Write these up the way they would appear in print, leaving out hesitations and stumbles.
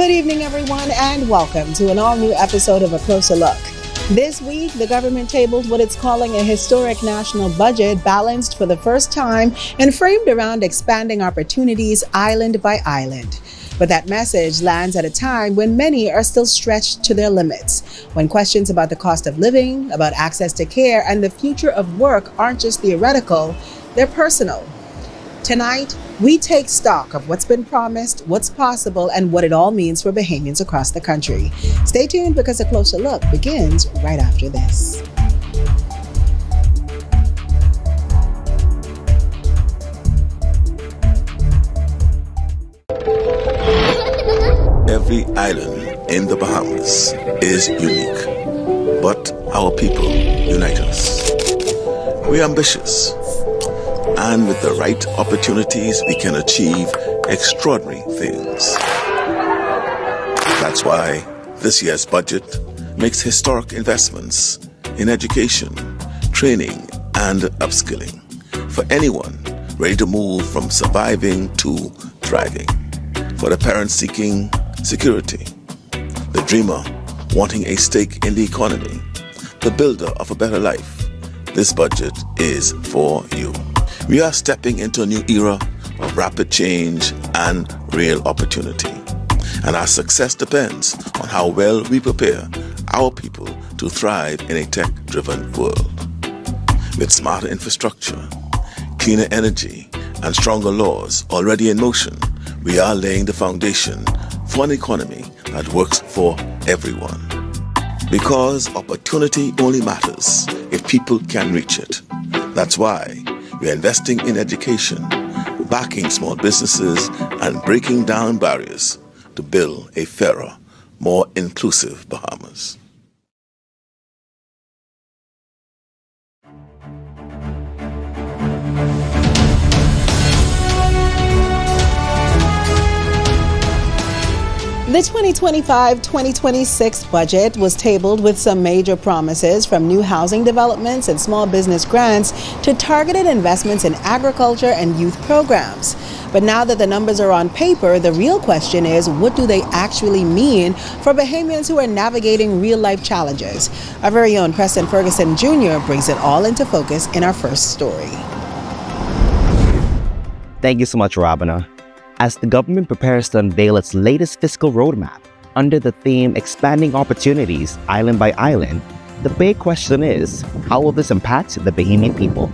Good evening, everyone, and welcome to an all-new episode of A Closer Look. This week, the government tabled what it's calling a historic national budget, balanced for the first time and framed around expanding opportunities island by island. But that message lands at a time when many are still stretched to their limits, when questions about the cost of living, about access to care, and the future of work aren't just theoretical, they're personal. Tonight, we take stock of what's been promised, what's possible, and what it all means for Bahamians across the country. Stay tuned because A Closer Look begins right after this. Every island in the Bahamas is unique, but our people unite us. We're ambitious, and with the right opportunities, we can achieve extraordinary things. That's why this year's budget makes historic investments in education, training, and upskilling for anyone ready to move from surviving to thriving. For the parents seeking security, the dreamer wanting a stake in the economy, the builder of a better life, this budget is for you. We are stepping into a new era of rapid change and real opportunity. And our success depends on how well we prepare our people to thrive in a tech-driven world. With smarter infrastructure, cleaner energy, and stronger laws already in motion, we are laying the foundation for an economy that works for everyone. Because opportunity only matters if people can reach it. That's why we are investing in education, backing small businesses, and breaking down barriers to build a fairer, more inclusive Bahamas. The 2025-2026 budget was tabled with some major promises, from new housing developments and small business grants to targeted investments in agriculture and youth programs. But now that the numbers are on paper, the real question is, what do they actually mean for Bahamians who are navigating real-life challenges? Our very own Preston Ferguson Jr. brings it all into focus in our first story. Thank you so much, Robina. As the government prepares to unveil its latest fiscal roadmap under the theme Expanding Opportunities Island by Island, the big question is, how will this impact the Bahamian people?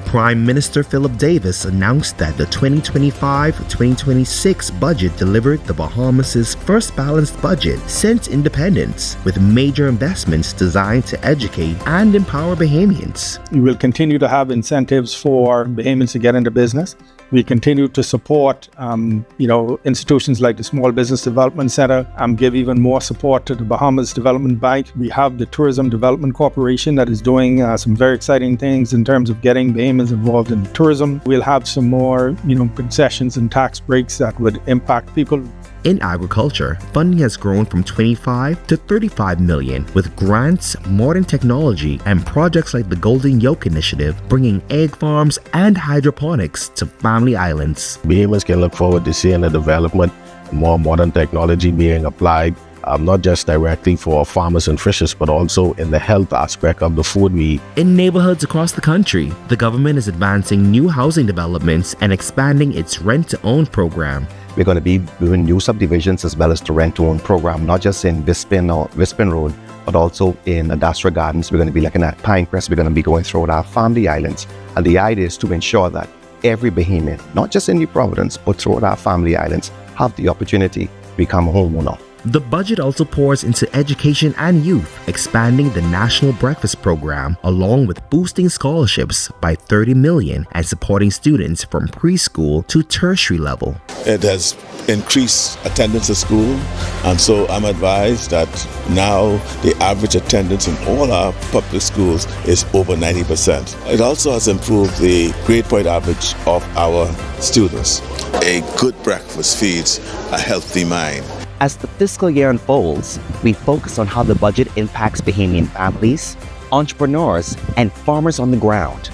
Prime Minister Philip Davis announced that the 2025-2026 budget delivered the Bahamas' first balanced budget since independence, with major investments designed to educate and empower Bahamians. We will continue to have incentives for Bahamians to get into business. We continue to support, institutions like the Small Business Development Center, give even more support to the Bahamas Development Bank. We have the Tourism Development Corporation that is doing some very exciting things in terms of getting Bahamians involved in tourism. We'll have some more, concessions and tax breaks that would impact people. In agriculture, funding has grown from 25 to 35 million, with grants, modern technology, and projects like the Golden Yoke Initiative bringing egg farms and hydroponics to family islands. Bahamians can look forward to seeing the development, more modern technology being applied, not just directly for farmers and fishers, but also in the health aspect of the food we eat. In neighborhoods across the country, the government is advancing new housing developments and expanding its rent-to-own program. We're going to be doing new subdivisions as well as the rent-to-own program, not just in Bispin Road, but also in Adastra Gardens. We're going to be looking at Pinecrest. We're going to be going through our family islands. And the idea is to ensure that every Bahamian, not just in New Providence, but throughout our family islands, have the opportunity to become a homeowner. The budget also pours into education and youth, expanding the National Breakfast Program, along with boosting scholarships by 30 million and supporting students from preschool to tertiary level. It has increased attendance at school, and so I'm advised that now the average attendance in all our public schools is over 90%. It also has improved the grade point average of our students. A good breakfast feeds a healthy mind. As the fiscal year unfolds, we focus on how the budget impacts Bahamian families, entrepreneurs, and farmers on the ground.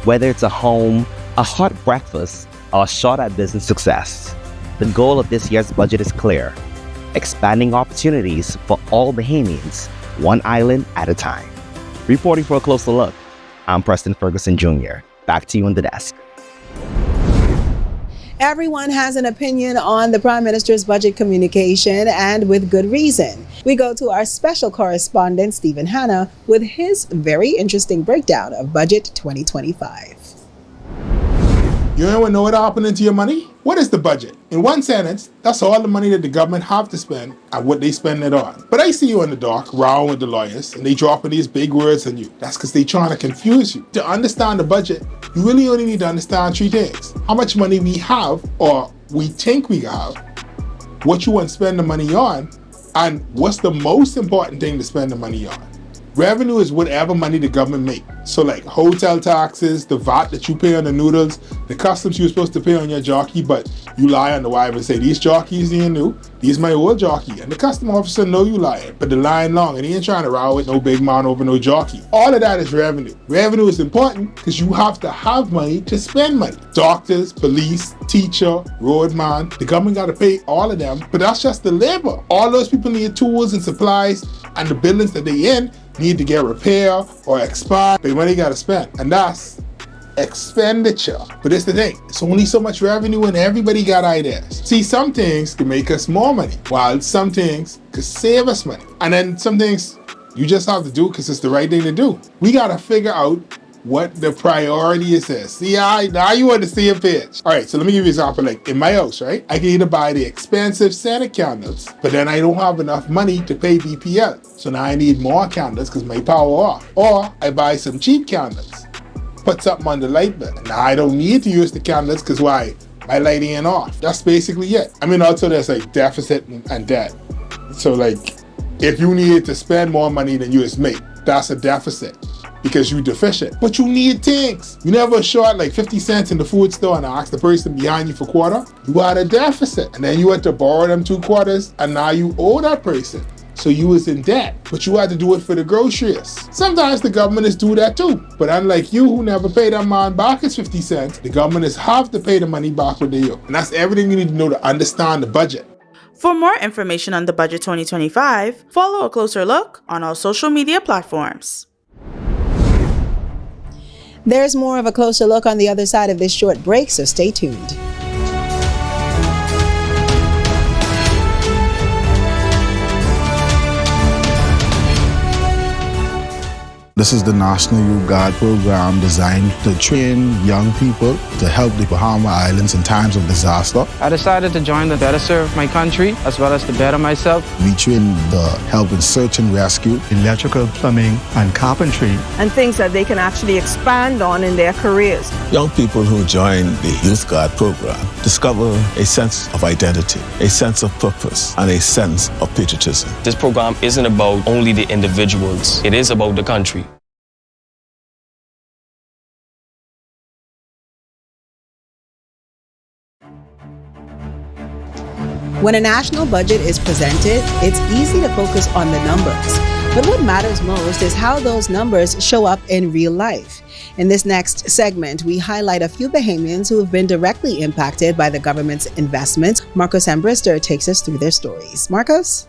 Whether it's a home, a hot breakfast, or a shot at business success, the goal of this year's budget is clear: expanding opportunities for all Bahamians, one island at a time. Reporting for a closer look, I'm Preston Ferguson Jr. Back to you on the desk. Everyone has an opinion on the Prime Minister's budget communication, and with good reason. We go to our special correspondent, Stephen Hanna, with his very interesting breakdown of Budget 2025. You ever know what happened to your money? What is the budget? In one sentence, that's all the money that the government have to spend and what they spend it on. But I see you in the dock, rowing with the lawyers, and they dropping these big words on you. That's because they trying to confuse you. To understand the budget, you really only need to understand three things. How much money we have, or we think we have, what you want to spend the money on, and what's the most important thing to spend the money on. Revenue is whatever money the government make. So like hotel taxes, the VAT that you pay on the noodles, the customs you're supposed to pay on your jockey, but you lie on the wife and say, these jockeys ain't new, these my old jockey. And the custom officer know you lying, but the line long and he ain't trying to row with no big man over no jockey. All of that is revenue. Revenue is important because you have to have money to spend money. Doctors, police, teacher, roadman, the government got to pay all of them, but that's just the labor. All those people need tools and supplies, and the buildings that they in need to get repaired or expand. They money got to spend, and that's expenditure. But it's the thing, it's only so much revenue and everybody got ideas. See, some things can make us more money, while some things can save us money. And then some things you just have to do because it's the right thing to do. We got to figure out what the priority is. See, now you on the same page. All right, so let me give you an example. Like in my house, right? I can either buy the expensive Santa candles, but then I don't have enough money to pay BPL. So now I need more candles because my power off. Or I buy some cheap candles, put something on the light bill. Now I don't need to use the candles because why? My light ain't off. That's basically it. I mean, also there's like deficit and debt. So like, if you need to spend more money than you just make, that's a deficit, because you deficient. But you need things. You never short like 50 cents in the food store and ask the person behind you for quarter. You had a deficit. And then you had to borrow them 2 quarters and now you owe that person. So you was in debt, but you had to do it for the groceries. Sometimes the government is do that too. But unlike you who never paid that man back his 50 cents, the government is have to pay the money back with you. And that's everything you need to know to understand the budget. For more information on the Budget 2025, follow A Closer Look on all social media platforms. There's more of A Closer Look on the other side of this short break, so stay tuned. This is the National Youth Guard program designed to train young people to help the Bahama Islands in times of disaster. I decided to join to better serve my country as well as to better myself. We train the help in search and rescue, electrical, plumbing, and carpentry, and things that they can actually expand on in their careers. Young people who join the Youth Guard program discover a sense of identity, a sense of purpose, and a sense of patriotism. This program isn't about only the individuals, it is about the country. When a national budget is presented, it's easy to focus on the numbers. But what matters most is how those numbers show up in real life. In this next segment, we highlight a few Bahamians who have been directly impacted by the government's investments. Marcos Ambrister takes us through their stories. Marcos?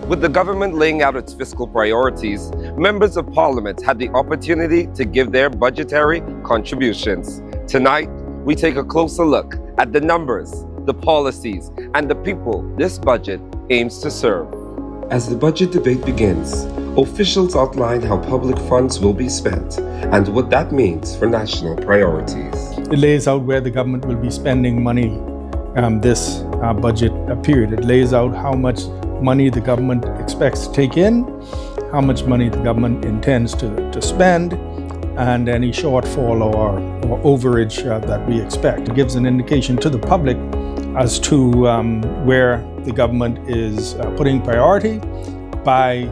With the government laying out its fiscal priorities, members of parliament had the opportunity to give their budgetary contributions. Tonight, we take a closer look at the numbers, the policies, and the people this budget aims to serve. As the budget debate begins, officials outline how public funds will be spent and what that means for national priorities. It lays out where the government will be spending money this budget period. It lays out how much money the government expects to take in, how much money the government intends to spend, and any shortfall or overage that we expect. It gives an indication to the public as to where the government is putting priority by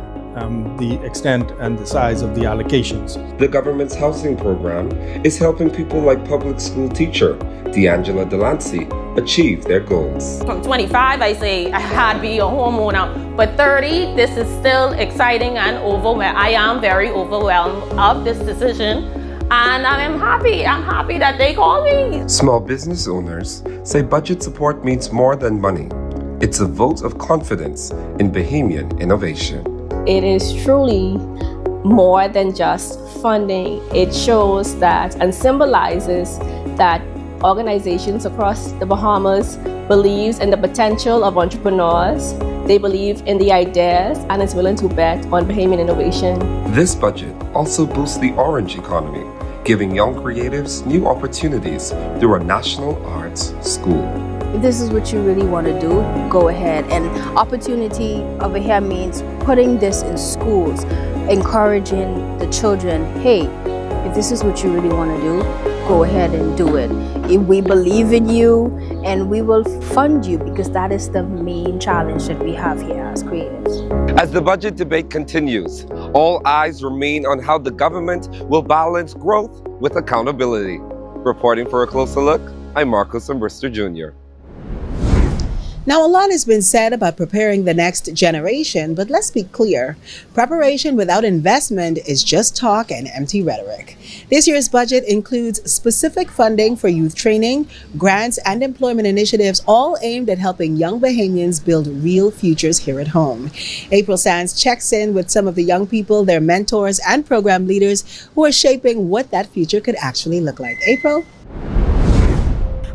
the extent and the size of the allocations. The government's housing program is helping people like public school teacher D'Angela Delancey achieve their goals. From 25, I say I had to be a homeowner, but 30, this is still exciting and overwhelming. I am very overwhelmed of this decision, and I'm happy. I'm happy that they called me. Small business owners say budget support means more than money. It's a vote of confidence in Bahamian innovation. It is truly more than just funding. It shows that and symbolizes that organizations across the Bahamas believes in the potential of entrepreneurs. They believe in the ideas and is willing to bet on Bahamian innovation. This budget also boosts the orange economy, giving young creatives new opportunities through a national arts school. If this is what you really want to do, go ahead. And opportunity over here means putting this in schools, encouraging the children, hey, if this is what you really want to do, go ahead and do it. If we believe in you, and we will fund you, because that is the main challenge that we have here as creatives. As the budget debate continues, all eyes remain on how the government will balance growth with accountability. Reporting for a closer look, I'm Marcos Umbrister Jr. Now, a lot has been said about preparing the next generation, but let's be clear. Preparation without investment is just talk and empty rhetoric. This year's budget includes specific funding for youth training, grants, and employment initiatives, all aimed at helping young Bahamians build real futures here at home. April Sands checks in with some of the young people, their mentors, and program leaders who are shaping what that future could actually look like. April?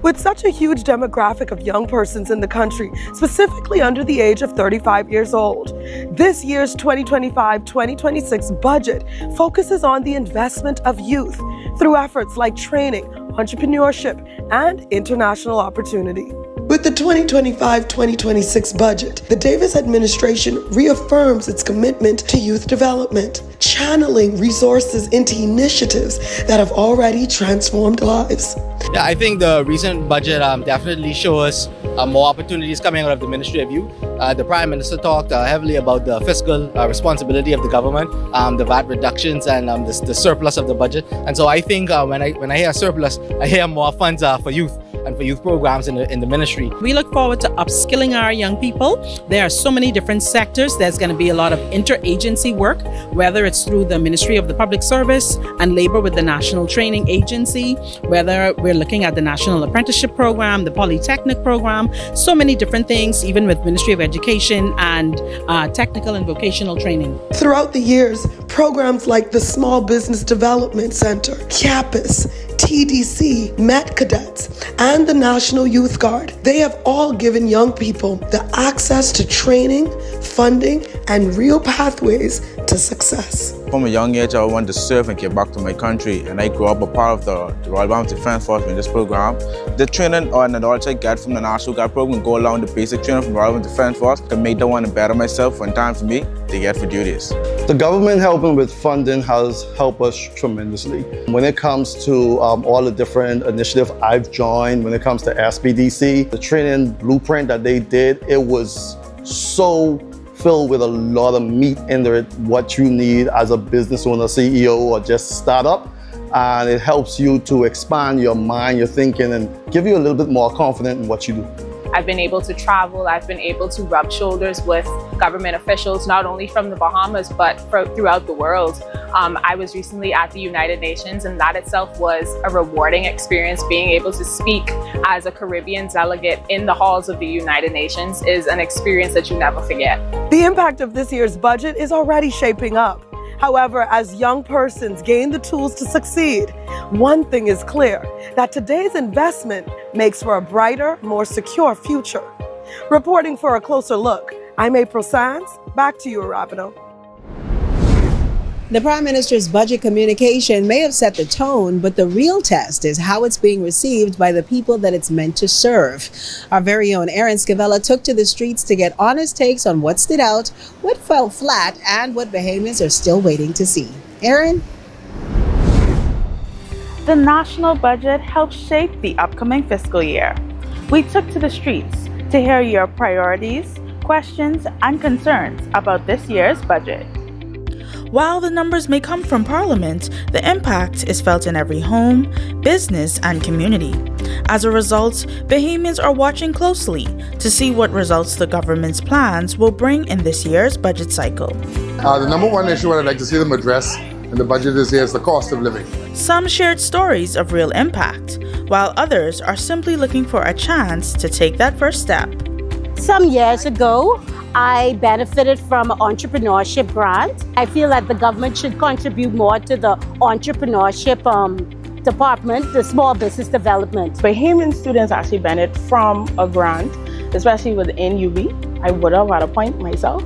With such a huge demographic of young persons in the country, specifically under the age of 35 years old, this year's 2025-2026 budget focuses on the investment of youth through efforts like training, entrepreneurship, and international opportunity. With the 2025-2026 budget, the Davis administration reaffirms its commitment to youth development, channeling resources into initiatives that have already transformed lives. Yeah, I think the recent budget definitely shows more opportunities coming out of the Ministry of Youth. The Prime Minister talked heavily about the fiscal responsibility of the government, the VAT reductions, and the surplus of the budget. And so I think when I hear surplus, I hear more funds for youth and for youth programs in the ministry. We look forward to upskilling our young people. There are so many different sectors. There's going to be a lot of interagency work, whether it's through the Ministry of the Public Service and labor with the National Training Agency, whether we're looking at the National Apprenticeship Program, the Polytechnic Program, so many different things, even with Ministry of Education and technical and vocational training. Throughout the years, programs like the Small Business Development Center, CAPUS, TDC, Met Cadets, and the National Youth Guard, they have all given young people the access to training, funding, and real pathways to success. From a young age, I wanted to serve and give back to my country, and I grew up a part of the Royal Bahamas Defence Force in this program. The training and the knowledge I get from the National Guard program go along the basic training from the Royal Bahamas Defence Force to make the one to better myself when time for me to get for duties. The government helping with funding has helped us tremendously. When it comes to all the different initiatives I've joined, when it comes to SBDC, the training blueprint that they did, it was so filled with a lot of meat in there, what you need as a business owner, CEO, or just startup. And it helps you to expand your mind, your thinking, and give you a little bit more confidence in what you do. I've been able to travel, I've been able to rub shoulders with government officials, not only from the Bahamas, but throughout the world. I was recently at the United Nations, and that itself was a rewarding experience. Being able to speak as a Caribbean delegate in the halls of the United Nations is an experience that you never forget. The impact of this year's budget is already shaping up. However, as young persons gain the tools to succeed, one thing is clear, that today's investment makes for a brighter, more secure future. Reporting for a closer look, I'm April Sands. Back to you, Arabino. The Prime Minister's budget communication may have set the tone, but the real test is how it's being received by the people that it's meant to serve. Our very own Aaron Scavella took to the streets to get honest takes on what stood out, what fell flat, and what Bahamians are still waiting to see. Aaron? The national budget helps shape the upcoming fiscal year. We took to the streets to hear your priorities, questions, and concerns about this year's budget. While the numbers may come from Parliament, the impact is felt in every home, business, and community. As a result, Bahamians are watching closely to see what results the government's plans will bring in this year's budget cycle. The number one issue I'd like to see them address in the budget this year is the cost of living. Some shared stories of real impact, while others are simply looking for a chance to take that first step. Some years ago, I benefited from an entrepreneurship grant. I feel that the government should contribute more to the entrepreneurship department, the small business development. Bahamian students actually benefit from a grant, especially within UB. I would have at a point myself.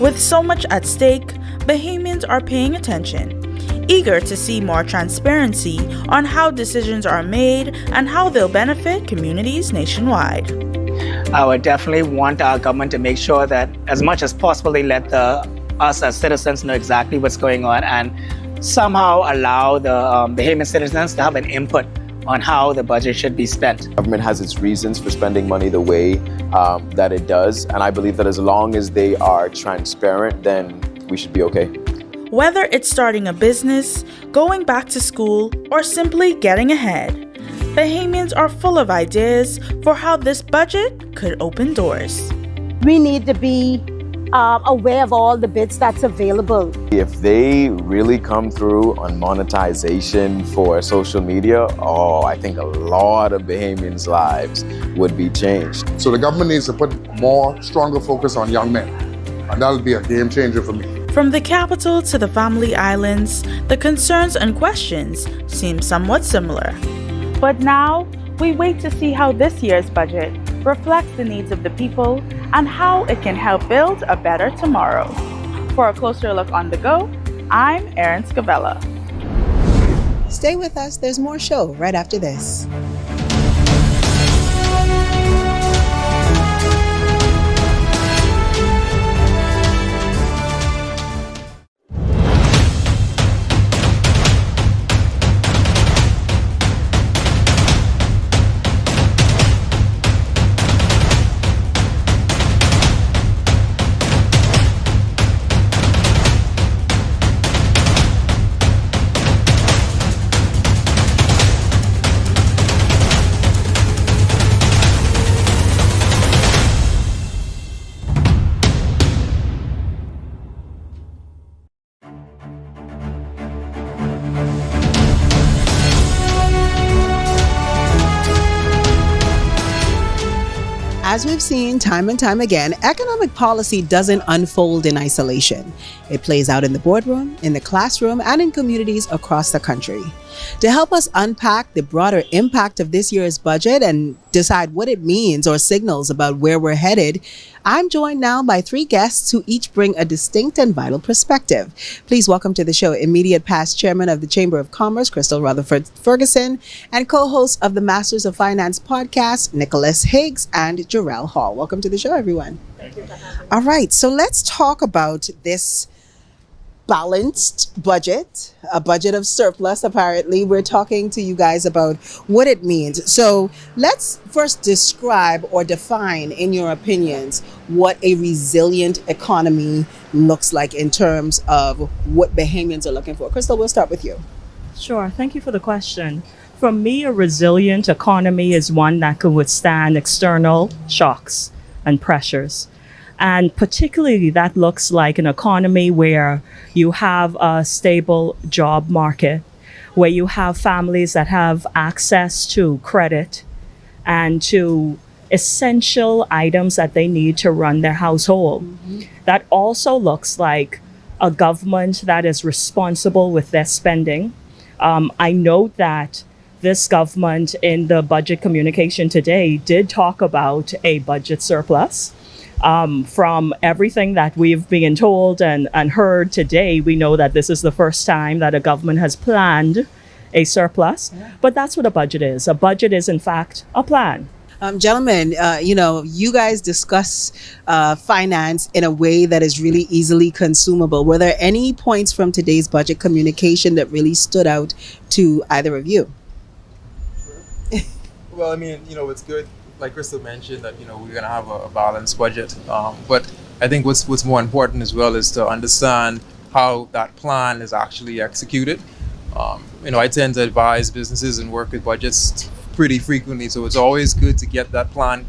With so much at stake, Bahamians are paying attention, eager to see more transparency on how decisions are made and how they'll benefit communities nationwide. I would definitely want our government to make sure that as much as possible they let us as citizens know exactly what's going on and somehow allow the Bahamian citizens to have an input on how the budget should be spent. Government has its reasons for spending money the way that it does, and I believe that as long as they are transparent, then we should be okay. Whether it's starting a business, going back to school, or simply getting ahead, Bahamians are full of ideas for how this budget could open doors. We need to be aware of all the bids that's available. If they really come through on monetization for social media, I think a lot of Bahamians' lives would be changed. So the government needs to put stronger focus on young men, and that'll be a game changer for me. From the capital to the family islands, the concerns and questions seem somewhat similar. But now, we wait to see how this year's budget reflects the needs of the people and how it can help build a better tomorrow. For a closer look on the go, I'm Erin Scavella. Stay with us, there's more show right after this. As we've seen time and time again, economic policy doesn't unfold in isolation. It plays out in the boardroom, in the classroom, and in communities across the country. To help us unpack the broader impact of this year's budget and decide what it means or signals about where we're headed, I'm joined now by three guests who each bring a distinct and vital perspective. Please welcome to the show immediate past chairman of the Chamber of Commerce, Crystal Rutherford Ferguson, and co-host of the Masters of Finance podcast, Nicholas Higgs and Jarrell Hall. Welcome to the show, everyone. Thank you. All right, so let's talk about this balanced budget, a budget of surplus, apparently. We're talking to you guys about what it means. So let's first describe or define, in your opinions, what a resilient economy looks like in terms of what Bahamians are looking for. Crystal, we'll start with you. Sure. Thank you for the question. For me, a resilient economy is one that can withstand external shocks and pressures. And particularly that looks like an economy where you have a stable job market, where you have families that have access to credit and to essential items that they need to run their household. Mm-hmm. That also looks like a government that is responsible with their spending. I note that this government in the budget communication today did talk about a budget surplus. From everything that we've been told and heard today, we know that this is the first time that a government has planned a surplus, but that's what a budget is. A budget is, in fact, a plan. Gentlemen, you guys discuss finance in a way that is really easily consumable. Were there any points from today's budget communication that really stood out to either of you? Well, I mean, it's good. Like Crystal mentioned, that we're gonna have a balanced budget, but I think what's more important as well is to understand how that plan is actually executed. I tend to advise businesses and work with budgets pretty frequently, so it's always good to get that plan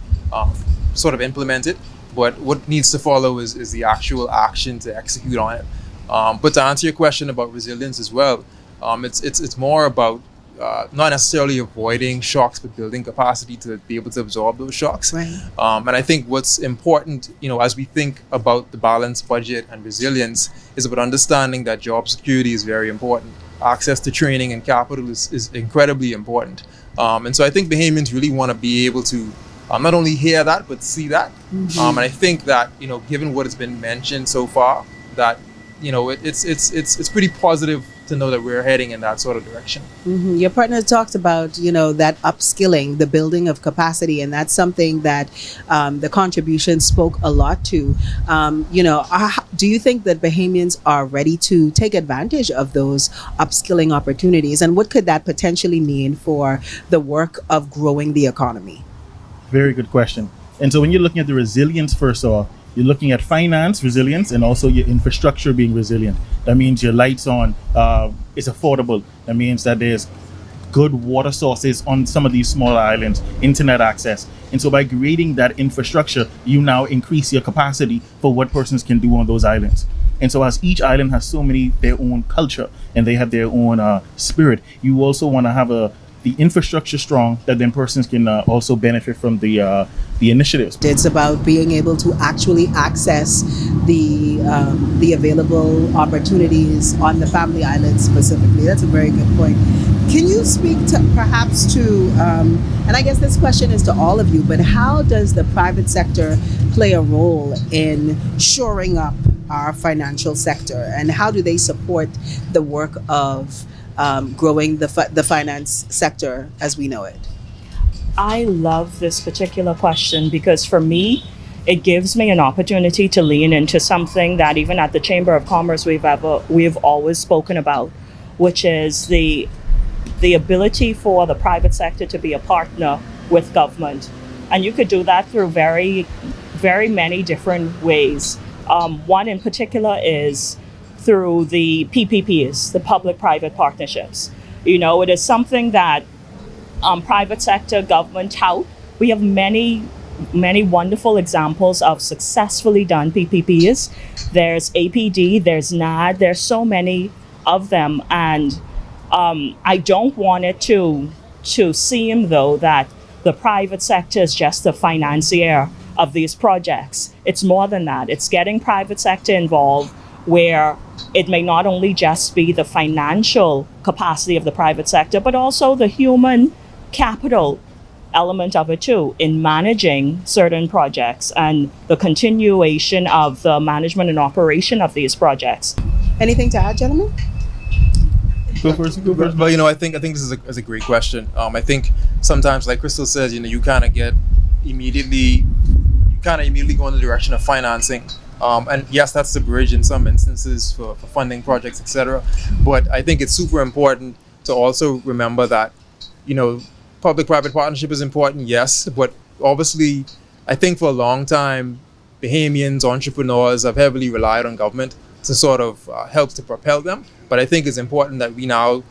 sort of implemented. But what needs to follow is the actual action to execute on it. But to answer your question about resilience as well, it's more about not necessarily avoiding shocks, but building capacity to be able to absorb those shocks. Right. And I think what's important, as we think about the balanced budget and resilience, is about understanding that job security is very important. Access to training and capital is incredibly important. And so I think Bahamians really want to be able to not only hear that, but see that. And I think that, given what has been mentioned so far, that, it's pretty positive to know that we're heading in that sort of direction. Your partner talked about, that upskilling, the building of capacity, and that's something that the contribution spoke a lot to. Do you think that Bahamians are ready to take advantage of those upskilling opportunities, and what could that potentially mean for the work of growing the economy? Very good question. And so when you're looking at the resilience, first off, you're looking at finance resilience and also your infrastructure being resilient. That means your lights on, it's affordable. That means that there's good water sources on some of these smaller islands, internet access. And so by creating that infrastructure, you now increase your capacity for what persons can do on those islands. And so as each island has their own culture and they have their own spirit, you also want to have the infrastructure strong that then persons can also benefit from the initiatives. It's about being able to actually access the available opportunities on the family islands specifically. That's a very good point. Can you speak to perhaps to, and I guess this question is to all of you, but how does the private sector play a role in shoring up our financial sector, and how do they support the work of growing the finance sector as we know it? I love this particular question because for me, it gives me an opportunity to lean into something that even at the Chamber of Commerce we've always spoken about, which is the ability for the private sector to be a partner with government. And you could do that through very, very many different ways. One in particular is through the PPPs, the public-private partnerships. It is something that private sector, government tout. We have many wonderful examples of successfully done PPPs. There's APD, there's NAD, there's so many of them. And I don't want it to seem, though, that the private sector is just the financier of these projects. It's more than that. It's getting private sector involved where it may not only just be the financial capacity of the private sector, but also the human capital element of it too, in managing certain projects and the continuation of the management and operation of these projects. Anything to add, gentlemen? Go first. Well, I think this is a great question. I think sometimes, like Crystal says, you kind of immediately go in the direction of financing. And yes, that's the bridge in some instances for funding projects, etc. But I think it's super important to also remember that, public-private partnership is important, yes, but obviously, I think for a long time, Bahamians, entrepreneurs have heavily relied on government to sort of help to propel them. But I think it's important that we now,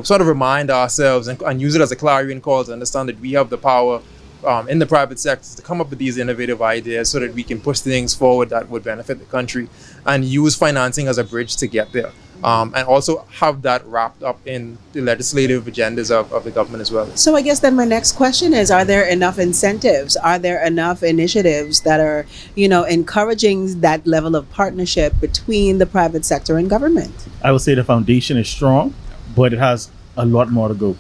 sort of remind ourselves and use it as a clarion call to understand that we have the power in the private sector to come up with these innovative ideas so that we can push things forward that would benefit the country and use financing as a bridge to get there. And also have that wrapped up in the legislative agendas of the government as well. So I guess then my next question is, are there enough incentives? Are there enough initiatives that are, encouraging that level of partnership between the private sector and government? I would say the foundation is strong, but it has a lot more to go.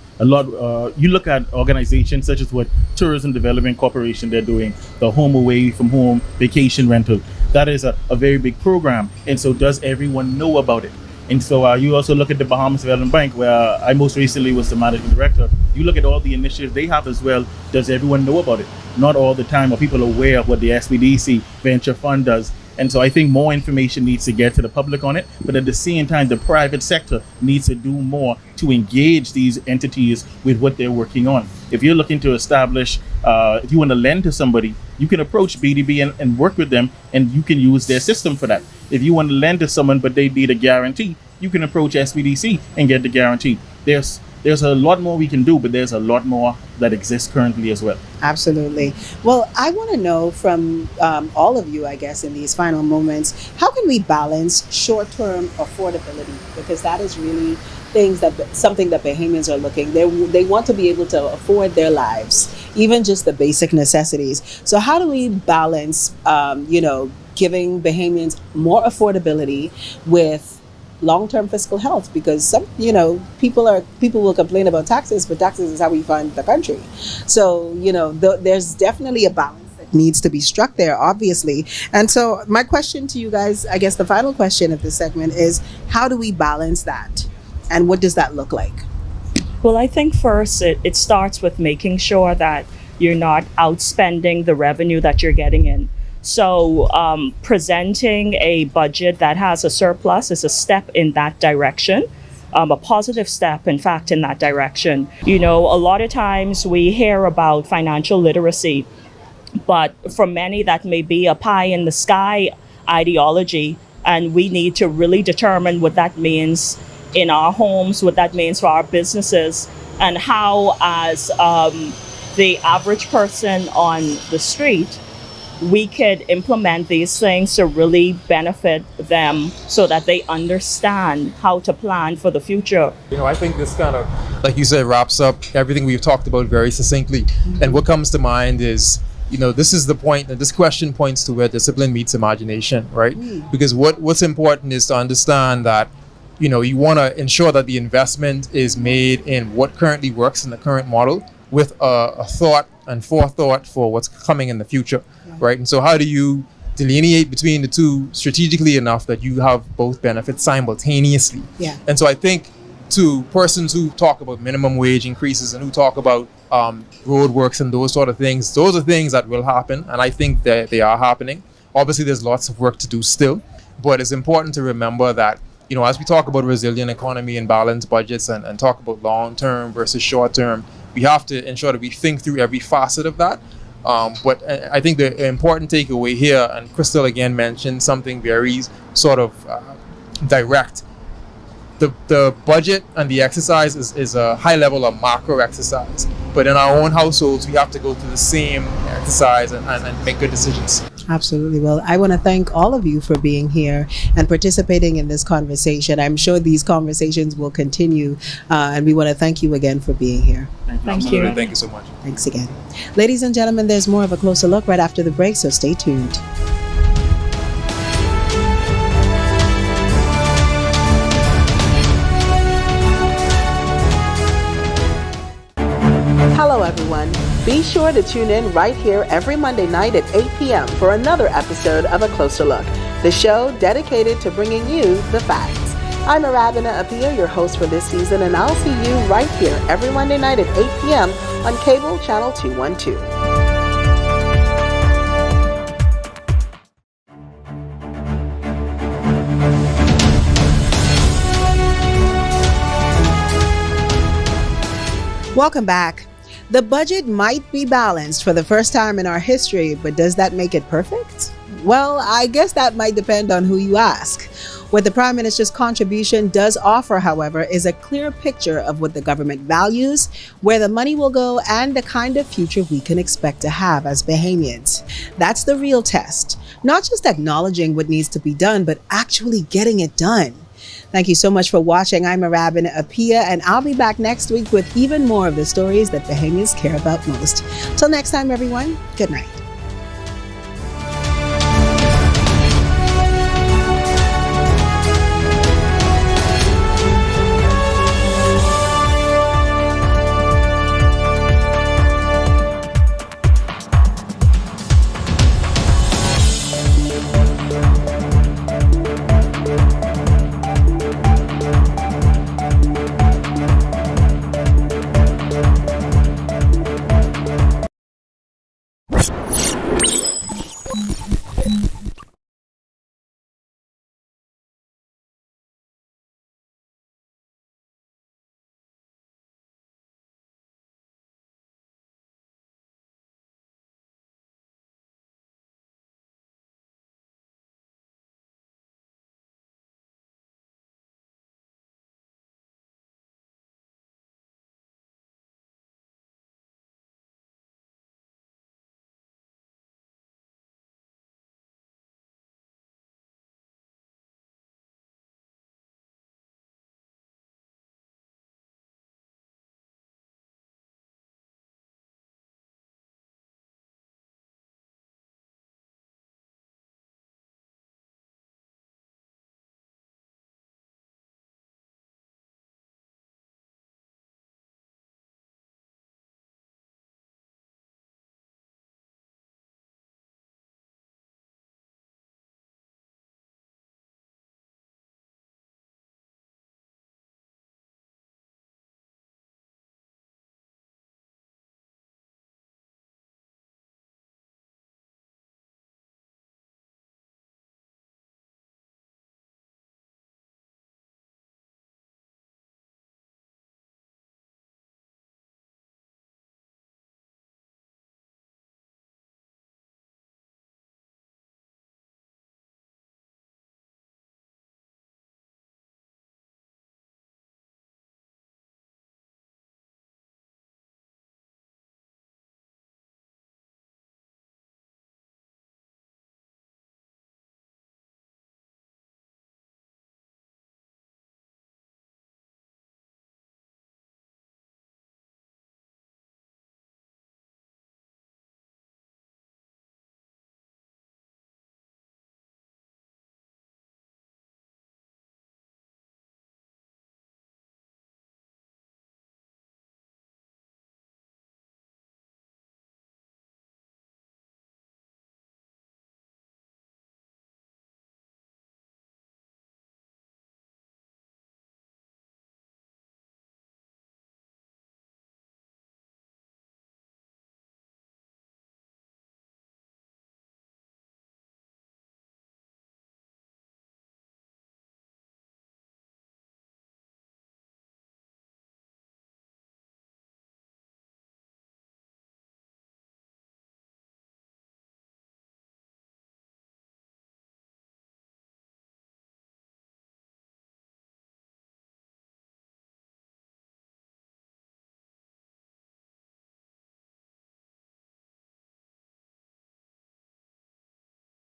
You look at organizations such as what Tourism Development Corporation, they're doing, the home away from home vacation rental. That is a very big program. And so does everyone know about it? And so you also look at the Bahamas Development Bank, where I most recently was the managing director. You look at all the initiatives they have as well. Does everyone know about it? Not all the time are people aware of what the SBDC Venture Fund does. And so I think more information needs to get to the public on it. But at the same time, the private sector needs to do more to engage these entities with what they're working on. If you're looking to establish, if you want to lend to somebody, you can approach BDB and work with them, and you can use their system for that. If you want to lend to someone but they need a guarantee, you can approach SBDC and get the guarantee. There's there's a lot more we can do, but there's a lot more that exists currently as well. Absolutely. Well, I want to know from all of you, I guess, in these final moments, how can we balance short-term affordability? Because that is really something that Bahamians are looking. They want to be able to afford their lives, even just the basic necessities. So how do we balance, giving Bahamians more affordability with long-term fiscal health? Because some, people will complain about taxes, but taxes is how we fund the country. So, there's definitely a balance that needs to be struck there, obviously. And so my question to you guys, I guess the final question of this segment is, how do we balance that? And what does that look like? Well, I think first it starts with making sure that you're not outspending the revenue that you're getting in. So presenting a budget that has a surplus is a step in that direction, a positive step, in fact, in that direction. A lot of times we hear about financial literacy, but for many that may be a pie in the sky ideology, and we need to really determine what that means in our homes, what that means for our businesses, and how, as the average person on the street, we could implement these things to really benefit them so that they understand how to plan for the future. I think this kind of, like you said, wraps up everything we've talked about very succinctly. Mm-hmm. And what comes to mind is, this is the point, and this question points to where discipline meets imagination, right? Mm. Because what's important is to understand that, you want to ensure that the investment is made in what currently works in the current model with a thought and forethought for what's coming in the future, right? And so how do you delineate between the two strategically enough that you have both benefits simultaneously? Yeah. And so I think to persons who talk about minimum wage increases and who talk about roadworks and those sort of things, those are things that will happen, and I think that they are happening. Obviously, there's lots of work to do still, but it's important to remember that as we talk about resilient economy and balanced budgets and talk about long-term versus short-term, we have to ensure that we think through every facet of that. But I think the important takeaway here, and Crystal again mentioned something very sort of direct, the budget and the exercise is a high level of macro exercise. But in our own households, we have to go through the same exercise and make good decisions. Absolutely. Well, I want to thank all of you for being here and participating in this conversation. I'm sure these conversations will continue, and we want to thank you again for being here. Thank you. Thank you so much. Thanks again. Ladies and gentlemen, there's more of a closer look right after the break, so stay tuned. Hello, everyone. Be sure to tune in right here every Monday night at 8 p.m. for another episode of A Closer Look, the show dedicated to bringing you the facts. I'm Arabina Apia, your host for this season, and I'll see you right here every Monday night at 8 p.m. on cable channel 212. Welcome back. The budget might be balanced for the first time in our history, but does that make it perfect? Well, I guess that might depend on who you ask. What the Prime Minister's contribution does offer, however, is a clear picture of what the government values, where the money will go, and the kind of future we can expect to have as Bahamians. That's the real test. Not just acknowledging what needs to be done, but actually getting it done. Thank you so much for watching. I'm Arabina Apia, and I'll be back next week with even more of the stories that Bahamians care about most. Till next time, everyone, good night.